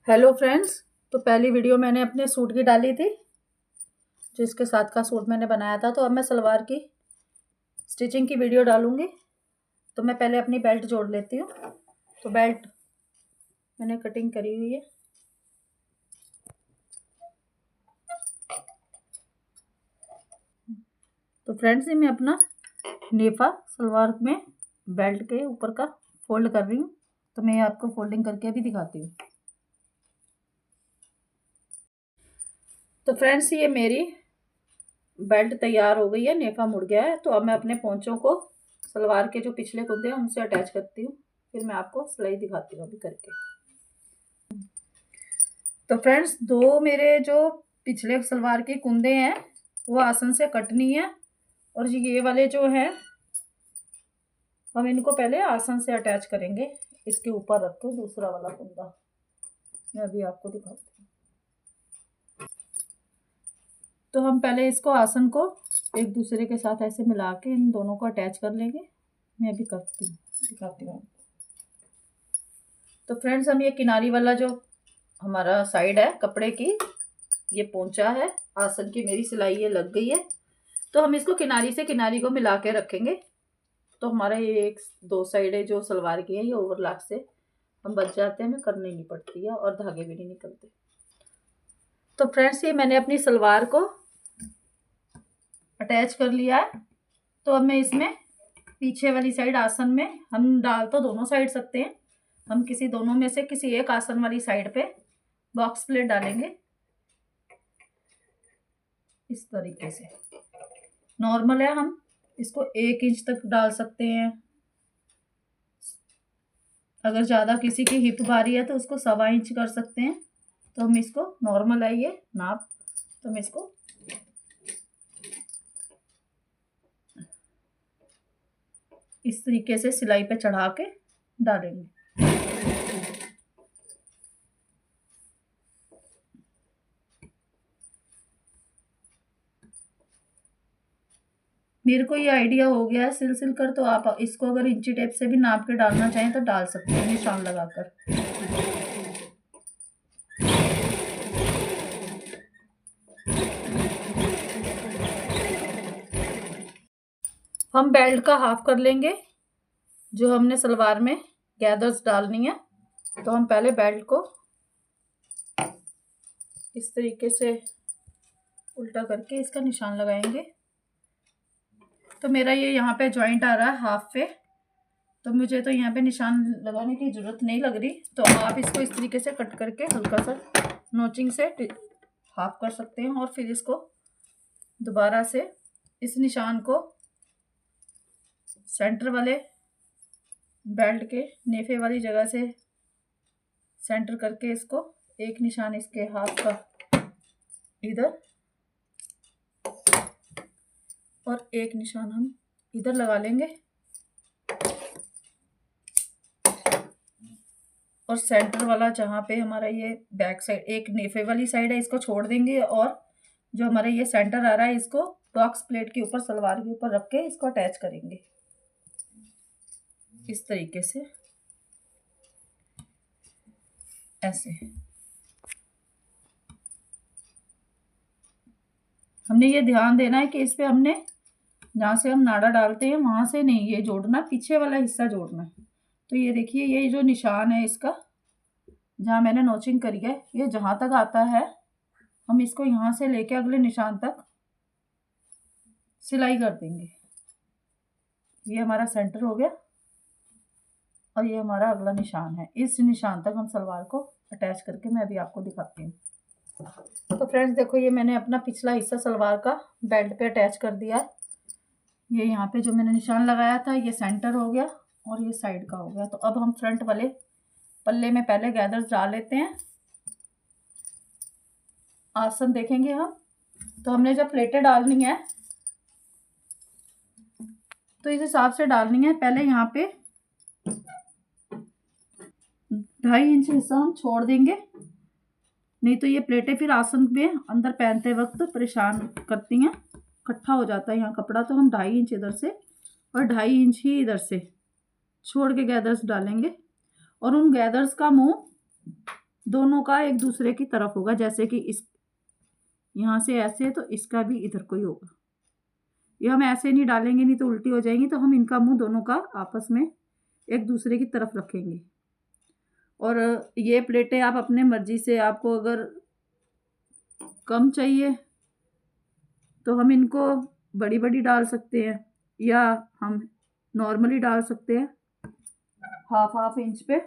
Hello friends. तो पहली video मैंने अपने सूट की डाली थी, जो इसके साथ का सूट मैंने बनाया था। तो अब मैं सलवार की स्टिचिंग की वीडियो डालूंगी। तो मैं पहले अपनी बेल्ट जोड़ लेती हूँ। तो बेल्ट मैंने कटिंग करी हुई है। तो फ्रेंड्स, ये मैं अपना नेफा सलवार में बेल्ट के ऊपर का फोल्ड कर रही हूँ। तो मैं आपको फोल्डिंग करके भी दिखाती हूँ। तो फ्रेंड्स, ये मेरी बेल्ट तैयार हो गई है, नेफा मुड़ गया है। तो अब मैं अपने पोंचों को सलवार के जो पिछले कुंदे हैं उनसे अटैच करती हूँ। फिर मैं आपको सिलाई दिखाती हूँ अभी करके। तो फ्रेंड्स, दो मेरे जो पिछले सलवार के कुंदे हैं वो आसन से कटनी है, और ये वाले जो हैं हम इनको पहले आसन से अटैच करेंगे। इसके ऊपर रख के दूसरा वाला कुंदा मैं अभी आपको दिखाती हूँ। तो हम पहले इसको आसन को एक दूसरे के साथ ऐसे मिला के इन दोनों को अटैच कर लेंगे। मैं अभी करती हूँ, दिखाती हूँ। तो फ्रेंड्स, हम ये किनारी वाला जो हमारा साइड है कपड़े की, ये पोंचा है आसन की, मेरी सिलाई ये लग गई है। तो हम इसको किनारी से किनारी को मिला के रखेंगे। तो हमारा ये एक दो साइडें जो सलवार की है ये ओवरलैप से हम बच जाते हैं, हमें करनी नहीं पड़ती है और धागे भी नहीं निकलते। तो फ्रेंड्स, ये मैंने अपनी सलवार को अटैच कर लिया है। तो अब मैं इसमें पीछे वाली साइड आसन में हम डाल तो दोनों साइड सकते हैं। हम किसी दोनों में से किसी एक आसन वाली साइड पे बॉक्स प्लेट डालेंगे इस तरीके से। नॉर्मल है, हम इसको 1 इंच तक डाल सकते हैं। अगर ज़्यादा किसी की हिप भारी है तो उसको 1.25 इंच कर सकते हैं। तो हम इसको नॉर्मल है ये नाप, तो हम इसको इस तरीके से सिलाई पे चढ़ा के डालेंगे। मेरे को ये आइडिया हो गया है सिल कर। तो आप इसको अगर इंची टेप से भी नाप के डालना चाहें तो डाल सकते हैं निशान लगाकर। हम बेल्ट का हाफ कर लेंगे। जो हमने सलवार में गैदर्स डालनी है, तो हम पहले बेल्ट को इस तरीके से उल्टा करके इसका निशान लगाएंगे। तो मेरा ये यहाँ पे जॉइंट आ रहा है हाफ पे, तो मुझे तो यहाँ पे निशान लगाने की ज़रूरत नहीं लग रही। तो आप इसको इस तरीके से कट करके हल्का सा नोचिंग से हाफ कर सकते हैं, और फिर इसको दोबारा से इस निशान को सेंटर वाले बेल्ट के नेफे वाली जगह से सेंटर करके इसको एक निशान इसके हाथ का इधर और एक निशान हम इधर लगा लेंगे, और सेंटर वाला जहाँ पे हमारा ये बैक साइड एक नेफे वाली साइड है इसको छोड़ देंगे, और जो हमारा ये सेंटर आ रहा है इसको बॉक्स प्लेट के ऊपर सलवार के ऊपर रख के इसको अटैच करेंगे इस तरीके से, ऐसे। हमने ये ध्यान देना है कि इस पे हमने जहाँ से हम नाड़ा डालते हैं वहां से नहीं ये जोड़ना, पीछे वाला हिस्सा जोड़ना है। तो ये देखिए, ये जो निशान है इसका जहाँ मैंने नोचिंग करी है, ये जहाँ तक आता है हम इसको यहाँ से लेके अगले निशान तक सिलाई कर देंगे। ये हमारा सेंटर हो गया, और ये हमारा अगला निशान है। इस निशान तक हम सलवार को अटैच करके मैं अभी आपको दिखाती हूँ। तो फ्रेंड्स देखो, ये मैंने अपना पिछला हिस्सा सलवार का बेल्ट पे अटैच कर दिया है। ये यहाँ पे जो मैंने निशान लगाया था ये सेंटर हो गया, और ये साइड का हो गया। तो अब हम फ्रंट वाले पल्ले में पहले गैदर्स डाल लेते हैं। आसन देखेंगे हम। तो हमने जब प्लेटें डालनी है तो इस हिसाब से डालनी है। पहले यहाँ पे 2.5 इंच हिस्सा हम छोड़ देंगे, नहीं तो ये प्लेटें फिर आसन में अंदर पहनते वक्त परेशान करती हैं, इकट्ठा हो जाता है यहाँ कपड़ा। तो हम 2.5 इंच इधर से और 2.5 इंच ही इधर से छोड़ के गैदर्स डालेंगे, और उन गैदर्स का मुंह दोनों का एक दूसरे की तरफ होगा, जैसे कि इस यहाँ से ऐसे, तो इसका भी इधर को ही होगा। ये हम ऐसे नहीं डालेंगे, नहीं तो उल्टी हो जाएंगी। तो हम इनका मुंह दोनों का आपस में एक दूसरे की तरफ रखेंगे। और ये प्लेटें आप अपने मर्जी से, आपको अगर कम चाहिए तो हम इनको बड़ी बड़ी डाल सकते हैं, या हम नॉर्मली डाल सकते हैं 1/2 इंच पे।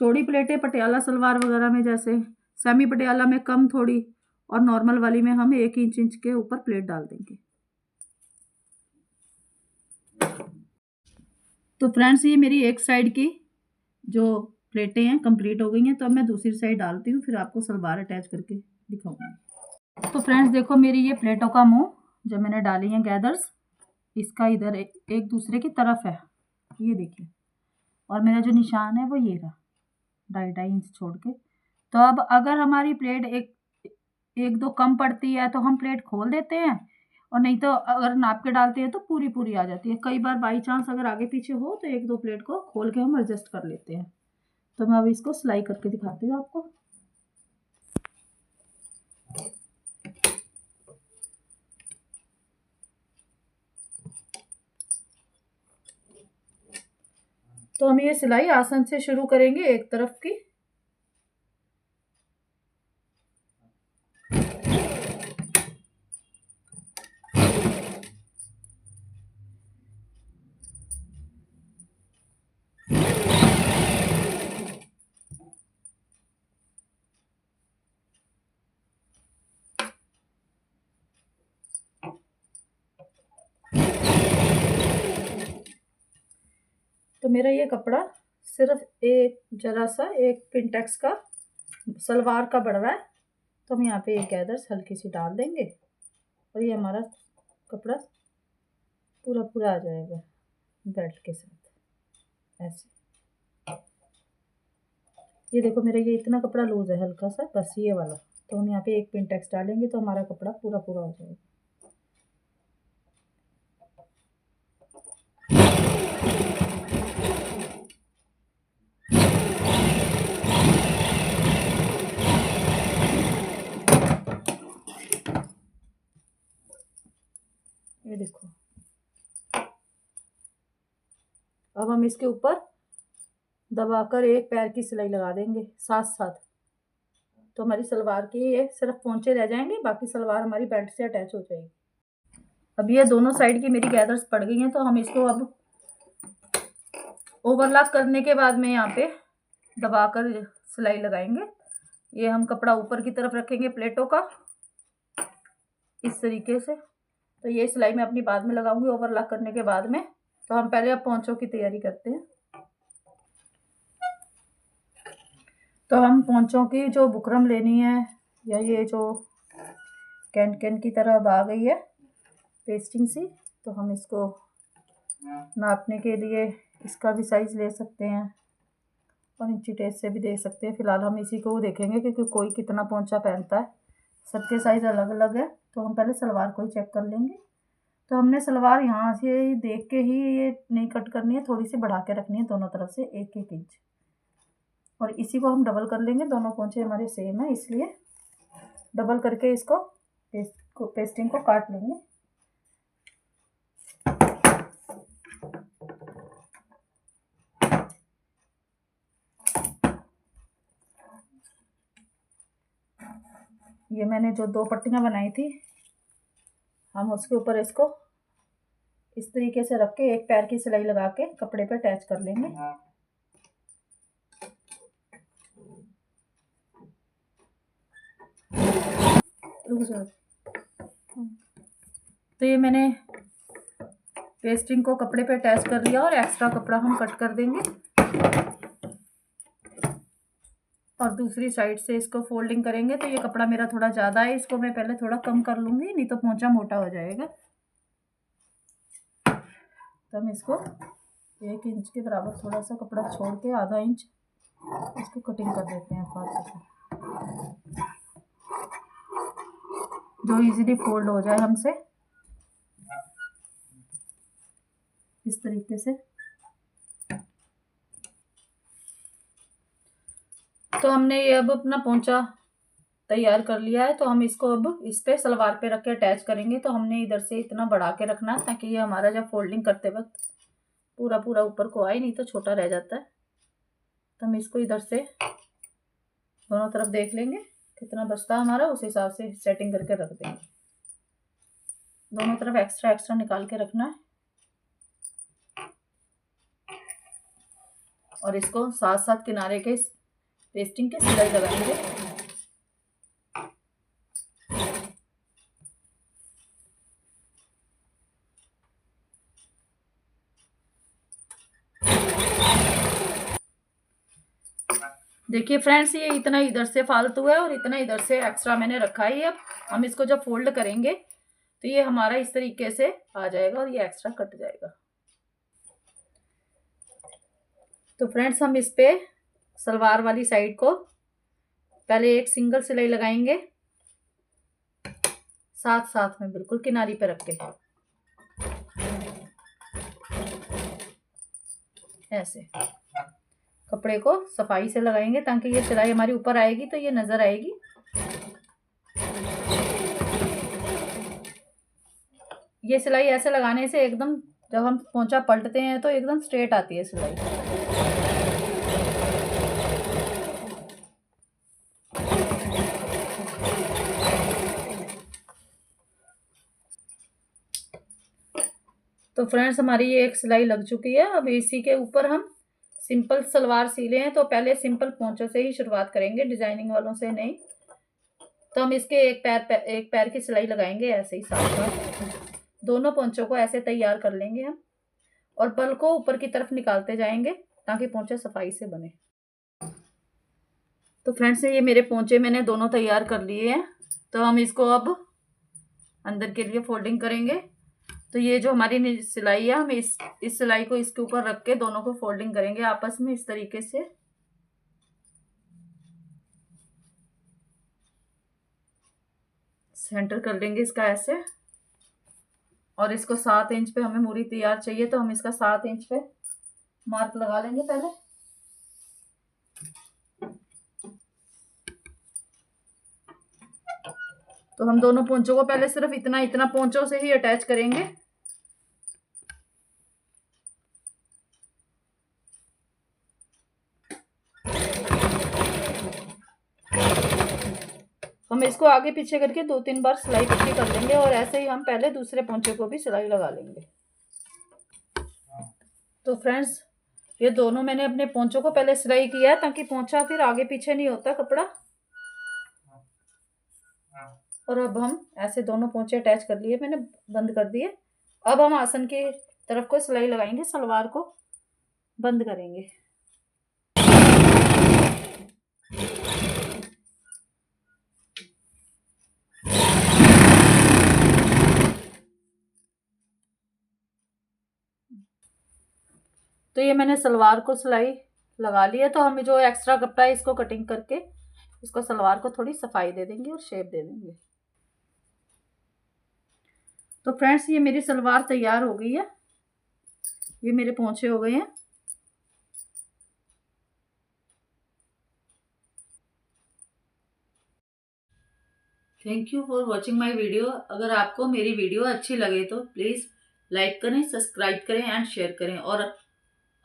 चौड़ी प्लेटें पटियाला सलवार वगैरह में, जैसे सेमी पटियाला में कम थोड़ी, और नॉर्मल वाली में हम 1 इंच के ऊपर प्लेट डाल देंगे। तो फ्रेंड्स, ये मेरी एक साइड की जो प्लेटें हैं कंप्लीट हो गई हैं। तो अब मैं दूसरी साइड डालती हूँ, फिर आपको सलवार अटैच करके दिखाऊंगी। तो फ्रेंड्स देखो, मेरी ये प्लेटों का मुंह जो मैंने डाली है गैदर्स, इसका इधर एक दूसरे की तरफ है, ये देखिए। और मेरा जो निशान है वो ये रहा, 2.5 इंच छोड़ के। तो अब अगर हमारी प्लेट एक दो कम पड़ती है तो हम प्लेट खोल देते हैं, और नहीं तो अगर नाप के डालते हैं तो पूरी पूरी आ जाती है। कई बार बाई चांस अगर आगे पीछे हो तो 1-2 प्लेट को खोल के हम एडजस्ट कर लेते हैं। तो मैं अभी इसको सिलाई करके दिखाती हूँ आपको। तो हम ये सिलाई आसन से शुरू करेंगे, एक तरफ की। तो मेरा ये कपड़ा सिर्फ एक जरा सा एक पिंटेक्स का सलवार का बढ़ रहा है, तो हम यहाँ पे एक गैदर्स हल्की सी डाल देंगे, और ये हमारा कपड़ा पूरा पूरा आ जाएगा बेल्ट के साथ ऐसे। ये देखो, मेरा ये इतना कपड़ा लूज है हल्का सा, बस ये वाला। तो हम यहाँ पे एक पिंटेक्स डालेंगे तो हमारा कपड़ा पूरा पूरा हो जाएगा। ये देखो, अब हम इसके ऊपर दबाकर एक पैर की सिलाई लगा देंगे साथ साथ। तो हमारी सलवार की ये सिर्फ पोंचे रह जाएंगे, बाकी सलवार हमारी बेल्ट से अटैच हो जाएगी। अब ये दोनों साइड की मेरी गैदर्स पड़ गई हैं, तो हम इसको अब ओवरलैप करने के बाद में यहाँ पे दबाकर सिलाई लगाएंगे। ये हम कपड़ा ऊपर की तरफ रखेंगे प्लेटों का, इस तरीके से। तो ये सिलाई मैं अपनी बाद में लगाऊंगी ओवरलैप करने के बाद में। तो हम पहले अब पोंचों की तैयारी करते हैं। तो हम पोंचों की जो बुकरम लेनी है, या ये जो कैन कैन की तरह अब आ गई है पेस्टिंग सी, तो हम इसको नापने के लिए इसका भी साइज़ ले सकते हैं और इंची टेप से भी देख सकते हैं। फिलहाल हम इसी को देखेंगे क्योंकि कोई कितना पोंचा पहनता है, सबके साइज़ अलग अलग है। तो हम पहले सलवार को ही चेक कर लेंगे। तो हमने सलवार यहाँ से देख के ही ये नहीं कट करनी है, थोड़ी सी बढ़ा के रखनी है दोनों तरफ से 1-1 इंच। और इसी को हम डबल कर लेंगे, दोनों पोंचे हमारे सेम है इसलिए डबल करके इसको पेस्टिंग को काट लेंगे। ये मैंने जो 2 पट्टियाँ बनाई थी, हम उसके ऊपर इसको इस तरीके से रख के एक पैर की सिलाई लगा के कपड़े पे अटैच कर लेंगे। तो ये मैंने पेस्टिंग को कपड़े पे अटैच कर लिया, और एक्स्ट्रा कपड़ा हम कट कर देंगे। और दूसरी साइड से इसको फोल्डिंग करेंगे। तो ये कपड़ा मेरा थोड़ा ज़्यादा है, इसको मैं पहले थोड़ा कम कर लूँगी, नहीं तो पोंचा मोटा हो जाएगा। तो हम इसको 1 इंच के बराबर थोड़ा सा कपड़ा छोड़ के आधा इंच इसको कटिंग कर देते हैं फालतू से, जो इजीली फोल्ड हो जाए हमसे इस तरीके से। तो हमने ये अब अपना पोंचा तैयार कर लिया है। तो हम इसको अब इस पे सलवार पे रख के अटैच करेंगे। तो हमने इधर से इतना बढ़ा के रखना है ताकि ये हमारा जब फोल्डिंग करते वक्त पूरा पूरा ऊपर को आए, नहीं तो छोटा रह जाता है। तो हम इसको इधर से दोनों तरफ देख लेंगे कितना बचता है हमारा, उस हिसाब से सेटिंग करके रख देंगे। दोनों तरफ एक्स्ट्रा एक्स्ट्रा निकाल के रखना है और इसको साथ साथ किनारे के पेस्टिंग के सिलाई लगाएंगे। देखिए फ्रेंड्स, ये इतना इधर से फालतू है और इतना इधर से एक्स्ट्रा मैंने रखा है। अब हम इसको जब फोल्ड करेंगे तो ये हमारा इस तरीके से आ जाएगा और ये एक्स्ट्रा कट जाएगा। तो फ्रेंड्स, हम इस पे सलवार वाली साइड को पहले एक सिंगल सिलाई लगाएंगे साथ साथ में बिल्कुल किनारी पे रख के, ऐसे कपड़े को सफाई से लगाएंगे ताकि ये सिलाई हमारी ऊपर आएगी तो ये नजर आएगी। ये सिलाई ऐसे लगाने से एकदम जब हम पोंचा पलटते हैं तो एकदम स्ट्रेट आती है सिलाई। तो फ्रेंड्स, हमारी ये एक सिलाई लग चुकी है। अब इसी के ऊपर हम सिंपल सलवार सीले हैं तो पहले सिंपल पोंचों से ही शुरुआत करेंगे, डिजाइनिंग वालों से नहीं। तो हम इसके एक पैर की सिलाई लगाएंगे ऐसे ही साथ साथ। दोनों पोंचों को ऐसे तैयार कर लेंगे हम और बल को ऊपर की तरफ निकालते जाएंगे ताकि पोंचे सफाई से बने। तो फ्रेंड्स, ये मेरे पोंचे मैंने दोनों तैयार कर लिए हैं। तो हम इसको अब अंदर के लिए फोल्डिंग करेंगे। तो ये जो हमारी सिलाई है, हम इस सिलाई को इसके ऊपर रख के दोनों को फोल्डिंग करेंगे आपस में इस तरीके से। सेंटर कर लेंगे इसका ऐसे और इसको 7 इंच पे हमें मूरी तैयार चाहिए तो हम इसका 7 इंच पे मार्क लगा लेंगे पहले। तो हम दोनों पोंचों को पहले सिर्फ इतना इतना पोंचों से ही अटैच करेंगे। हम इसको आगे पीछे करके 2-3 बार सिलाई पट्टी कर लेंगे और ऐसे ही हम पहले दूसरे पोंचे को भी सिलाई लगा लेंगे। तो फ्रेंड्स, ये दोनों मैंने अपने पोंचों को पहले सिलाई किया है ताकि पोंचा फिर आगे पीछे नहीं होता कपड़ा। और अब हम ऐसे दोनों पोंचे अटैच कर लिए, मैंने बंद कर दिए। अब हम आसन की तरफ को सिलाई लगाएंगे, सलवार को बंद करेंगे। तो ये मैंने सलवार को सिलाई लगा ली है। तो हम जो एक्स्ट्रा कपड़ा है इसको कटिंग करके इसको सलवार को थोड़ी सफाई दे देंगे और शेप दे देंगे। तो फ्रेंड्स, ये मेरी सलवार तैयार हो गई है। ये मेरे पोंचे हो गए हैं। Thank you for watching my video. अगर आपको मेरी वीडियो अच्छी लगे तो प्लीज़ लाइक करें, सब्सक्राइब करें एंड शेयर करें। और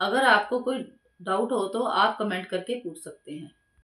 अगर आपको कोई डाउट हो तो आप कमेंट करके पूछ सकते हैं।